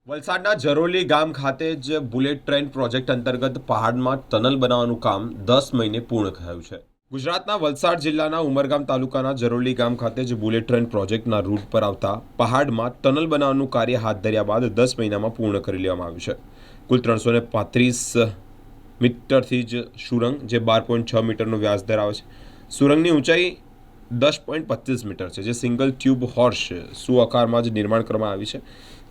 વલસાડના જરોલી ગામ ખાતે જ બુલેટ ટ્રેન પ્રોજેક્ટ અંતર્ગત પહાડમાં ટનલ બનાવવાનું કામ 10 મહિને પૂર્ણ થયું છે. ગુજરાતના વલસાડ જિલ્લાના ઉમરગામ તાલુકાના જરોલી ગામ ખાતે જ બુલેટ ટ્રેન પ્રોજેક્ટના રૂટ પર આવતા પહાડમાં ટનલ બનાવવાનું કાર્ય હાથ ધર્યા બાદ 10 મહિનામાં પૂર્ણ કરી લેવામાં આવ્યું છે. કુલ 335 મીટરથી જ સુરંગ, જે 12.6 મીટરનો વ્યાસ ધરાવે છે. સુરંગની ઊંચાઈ 10.25 મીટર છે, જે સિંગલ ટ્યુબ હોર્સ સુ આકારમાં જ નિર્માણ કરવામાં આવી છે,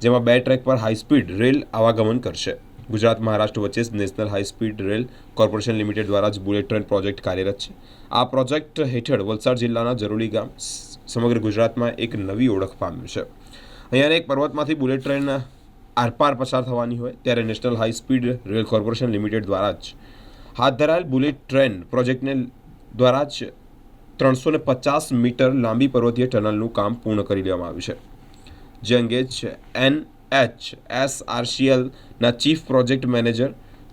જેમાં 2 ટ્રેક પર હાઈ સ્પીડ રેલ આવાગમન કરશે. ગુજરાત મહારાષ્ટ્ર વચ્ચે national high speed rail corporation limited દ્વારા જ બુલેટ ટ્રેન પ્રોજેક્ટ કાર્યરત છે. આ પ્રોજેક્ટ હેઠળ વલસાડ જિલ્લાના જરોલી ગામ સમગ્ર ગુજરાતમાં એક નવી ઓળખ પામ્યું છે. અહીંયાને એક પર્વતમાંથી બુલેટ ટ્રેન આરપાર પસાર થવાની હોય ત્યારે national high speed rail corporation limited દ્વારા જ હાથ ધરાયેલ બુલેટ ટ્રેન પ્રોજેક્ટને દ્વારા જ 350 મીટર લાંબી પર્વતીય ટનલનું કામ પૂર્ણ કરી લેવામાં આવ્યું છે. જે અંગે જ NHSRCLના chief project manager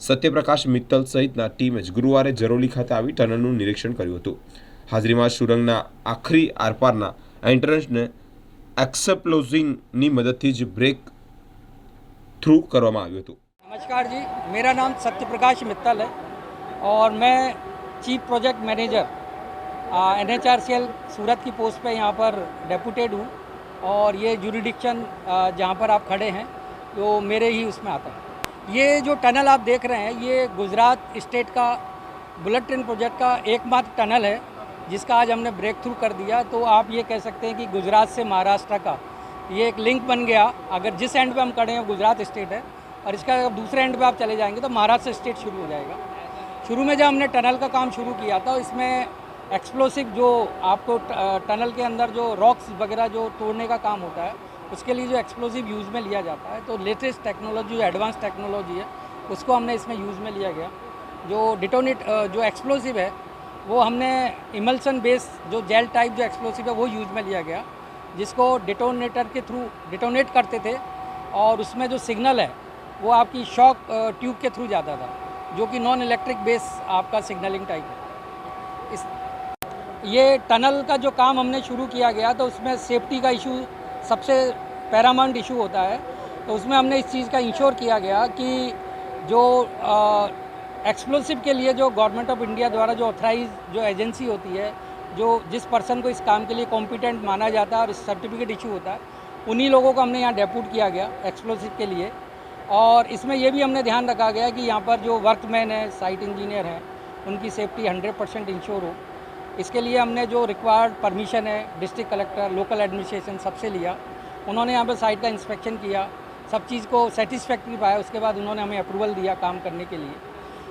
Satyaprakash Mittal સહિતના ટીમે જ ગુરુવારે જરોલી ખાતે આવી ટનલનું નિરીક્ષણ કર્યું હતું. હાજરીમાં સુરંગના આખરી આરપારના એન્ટ્રન્સને एक्सप्लोजिंगની मददથી જ બ્રેક थ्रू કરવામાં આવ્યું હતું. नमस्कार जी, मेरा नाम सत्यप्रकाश मित्तल है और मैं चीफ प्रोजेक्ट मैनेजर NHRCL सूरत की पोस्ट पे यहाँ पर डेपुटेड हूँ और ये जुरिडिक्शन जहाँ पर आप खड़े हैं तो मेरे ही उसमें आता है. ये जो टनल आप देख रहे हैं ये गुजरात स्टेट का बुलेट ट्रेन प्रोजेक्ट का एकमात्र टनल है जिसका आज हमने ब्रेक थ्रू कर दिया. तो आप ये कह सकते हैं कि गुजरात से महाराष्ट्र का ये एक लिंक बन गया. अगर जिस एंड पे हम खड़े हैं गुजरात स्टेट है और इसका अगर दूसरे एंड पे आप चले जाएंगे तो महाराष्ट्र स्टेट शुरू हो जाएगा. शुरू में जब हमने टनल का काम शुरू किया था इसमें एक्सप्लोसिव जो आपको टनल के अंदर जो रॉक्स वगैरह जो तोड़ने का काम होता है उसके लिए जो एक्सप्लोसिव यूज़ में लिया जाता है. तो लेटेस्ट टेक्नोलॉजी जो एडवांस टेक्नोलॉजी है उसको हमने इसमें यूज़ में लिया गया. जो डिटोनेट जो एक्सप्लोसिव है वो हमने इमल्सन बेस जो जेल टाइप जो एक्सप्लोसिव है वो यूज़ में लिया गया, जिसको डिटोनेटर के थ्रू डिटोनेट करते थे और उसमें जो सिग्नल है वो आपकी शॉक ट्यूब के थ्रू जाता था, जो कि नॉन इलेक्ट्रिक बेस आपका सिग्नलिंग टाइप है. ये टनल का जो काम हमने शुरू किया गया तो उसमें सेफ्टी का इशू सबसे पैरामाउंट इशू होता है. तो उसमें हमने इस चीज़ का इंश्योर किया गया कि जो एक्सप्लोसिव के लिए जो गवर्नमेंट ऑफ इंडिया द्वारा जो ऑथराइज जो एजेंसी होती है, जो जिस पर्सन को इस काम के लिए कॉम्पिटेंट माना जाता है और सर्टिफिकेट इशू होता है, उन्हीं लोगों को हमने यहाँ डेप्यूट किया गया एक्सप्लोसिव के लिए. और इसमें ये भी हमने ध्यान रखा गया कि यहाँ पर जो वर्कमैन है, साइट इंजीनियर हैं, उनकी सेफ्टी 100% इंश्योर हो. इसके लिए हमने जो रिक्वायर्ड परमिशन है डिस्ट्रिक्ट कलेक्टर, लोकल एडमिनिस्ट्रेशन सबसे लिया. उन्होंने यहाँ पर साइट का इंस्पेक्शन किया, सब चीज़ को सेटिस्फैक्ट्री पाया. उसके बाद उन्होंने हमें अप्रूवल दिया काम करने के लिए.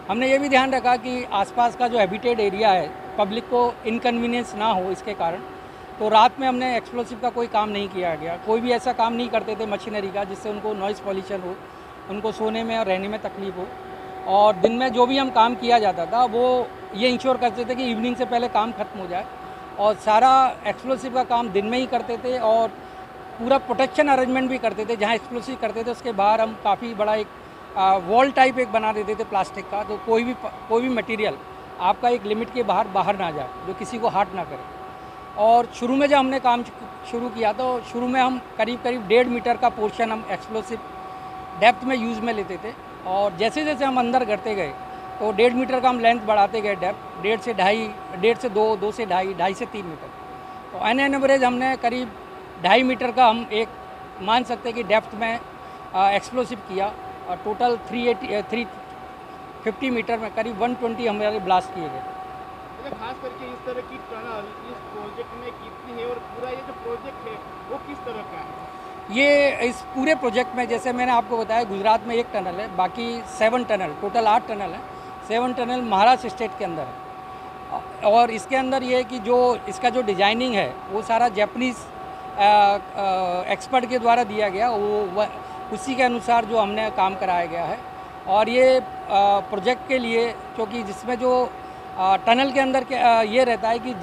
हमने ये भी ध्यान रखा कि आसपास का जो हैबिटेड एरिया है पब्लिक को इनकन्वीनियंस ना हो इसके कारण. तो रात में हमने एक्सप्लोसिव का कोई काम नहीं किया गया. कोई भी ऐसा काम नहीं करते थे मशीनरी का जिससे उनको नॉइज़ पॉल्यूशन हो, उनको सोने में और रहने में तकलीफ हो. और दिन में जो भी हम काम किया जाता था वो ये इंश्योर करते थे कि इवनिंग से पहले काम ख़त्म हो जाए और सारा एक्सप्लोसिव का काम दिन में ही करते थे. और पूरा प्रोटेक्शन अरेंजमेंट भी करते थे. जहाँ एक्सप्लोसिव करते थे उसके बाहर हम काफ़ी बड़ा एक वॉल टाइप एक बना देते थे प्लास्टिक का. तो कोई भी मटेरियल आपका एक लिमिट के बाहर ना जाए, जो किसी को हार्ट ना करे. और शुरू में जब हमने काम शुरू किया तो शुरू में हम करीब 1.5 मीटर का पोर्शन हम एक्सप्लोसिव डेप्थ में यूज़ में लेते थे. और जैसे जैसे हम अंदर करते गए तो 1.5 मीटर का हम लेंथ बढ़ाते गए. डेप्थ 1.5 से 2.5, 1.5 से 2, 2 से 2.5, 2.5 से 3 मीटर. तो एन एवरेज हमने करीब 2.5 मीटर का हम एक मान सकते हैं कि डेप्थ में एक्सप्लोसिव किया. और टोटल 350 मीटर में करीब 120 हमारे ब्लास्ट किए गए. खास करके इस तरह की टनल इस प्रोजेक्ट में कितनी है और पूरा ये जो प्रोजेक्ट है वो किस तरह का है? ये इस पूरे प्रोजेक्ट में जैसे मैंने आपको बताया गुजरात में एक टनल है, बाकी 7 टनल, टोटल 8 टनल है. 7 टनल महाराष्ट्र स्टेट के अंदर है. और इसके अंदर ये है कि जो इसका जो डिजाइनिंग है वो सारा जापानीज़ एक्सपर्ट के द्वारा दिया गया, वो उसी के अनुसार जो हमने काम कराया गया है. और ये प्रोजेक्ट के लिए क्योंकि जिसमें जो टनल के अंदर ये रहता है कि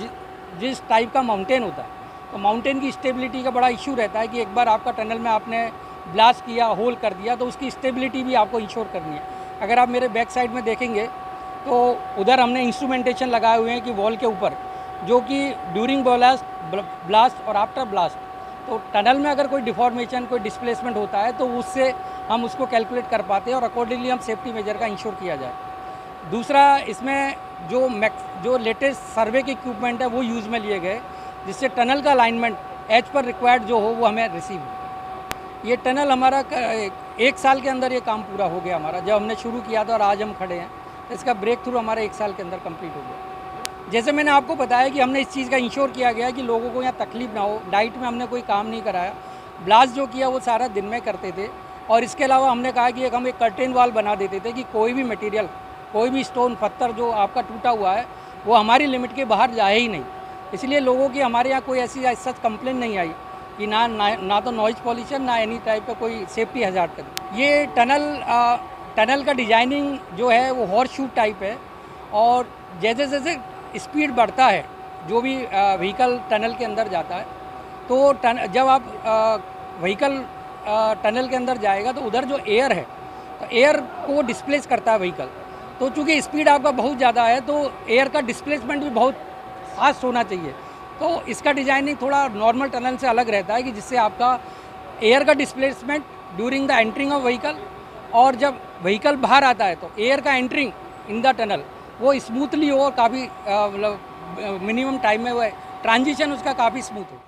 जिस टाइप का माउंटेन होता है तो माउंटेन की स्टेबिलिटी का बड़ा इशू रहता है कि एक बार आपका टनल में आपने ब्लास्ट किया, होल कर दिया, तो उसकी स्टेबिलिटी भी आपको इंश्योर करनी है. अगर आप मेरे बैक साइड में देखेंगे तो उधर हमने इंस्ट्रूमेंटेशन लगाए हुए हैं कि वॉल के ऊपर, जो कि ड्यूरिंग ब्लास्ट और आफ्टर ब्लास्ट तो टनल में अगर कोई डिफॉर्मेशन, कोई डिस्प्लेसमेंट होता है तो उससे हम उसको कैलकुलेट कर पाते हैं और अकॉर्डिंगली हम सेफ्टी मेजर का इंश्योर किया जाए। दूसरा, इसमें जो लेटेस्ट सर्वे के इक्विपमेंट है वो यूज़ में लिए गए, जिससे टनल का अलाइनमेंट एज पर रिक्वायर्ड जो हो वो हमें रिसीव हो। ये टनल हमारा 1 साल के अंदर ये काम पूरा हो गया हमारा, जब हमने शुरू किया था और आज हम खड़े हैं, तो इसका ब्रेक थ्रू हमारा 1 साल के अंदर कंप्लीट हो गया। जैसे मैंने आपको बताया कि हमने इस चीज़ का इंश्योर किया गया कि लोगों को यहाँ तकलीफ ना हो। नाइट में हमने कोई काम नहीं कराया, ब्लास्ट जो किया वो सारा दिन में करते थे। और इसके अलावा हमने कहा कि हम एक कर्टेन वॉल बना देते थे कि कोई भी मटेरियल, कोई भी स्टोन पत्थर जो आपका टूटा हुआ है वो हमारी लिमिट के बाहर जाए ही नहीं। इसलिए लोगों की हमारे यहाँ कोई ऐसी सच कंप्लेंट नहीं आई कि ना तो नॉइज़ पॉल्यूशन, ना एनी टाइप का कोई सेफ्टी हजार्ड का। ये टनल का डिजाइनिंग जो है वो हॉर्स शू टाइप है, और जैसे जैसे स्पीड बढ़ता है जो भी व्हीकल टनल के अंदर जाता है, तो जब आप व्हीकल टनल के अंदर जाएगा तो उधर जो एयर है, तो एयर को डिस्प्लेस करता है व्हीकल। तो चूँकि स्पीड आपका बहुत ज़्यादा है तो एयर का डिस्प्लेसमेंट भी बहुत फास्ट होना चाहिए। तो इसका डिजाइनिंग थोड़ा नॉर्मल टनल से अलग रहता है कि जिससे आपका एयर का displacement during the entering of vehicle, और जब व्हीकल बाहर आता है तो एयर का एंट्रिंग इन द टनल वो स्मूथली हो और काफ़ी मतलब मिनिमम टाइम में वो ट्रांजिशन उसका काफ़ी स्मूथ हो।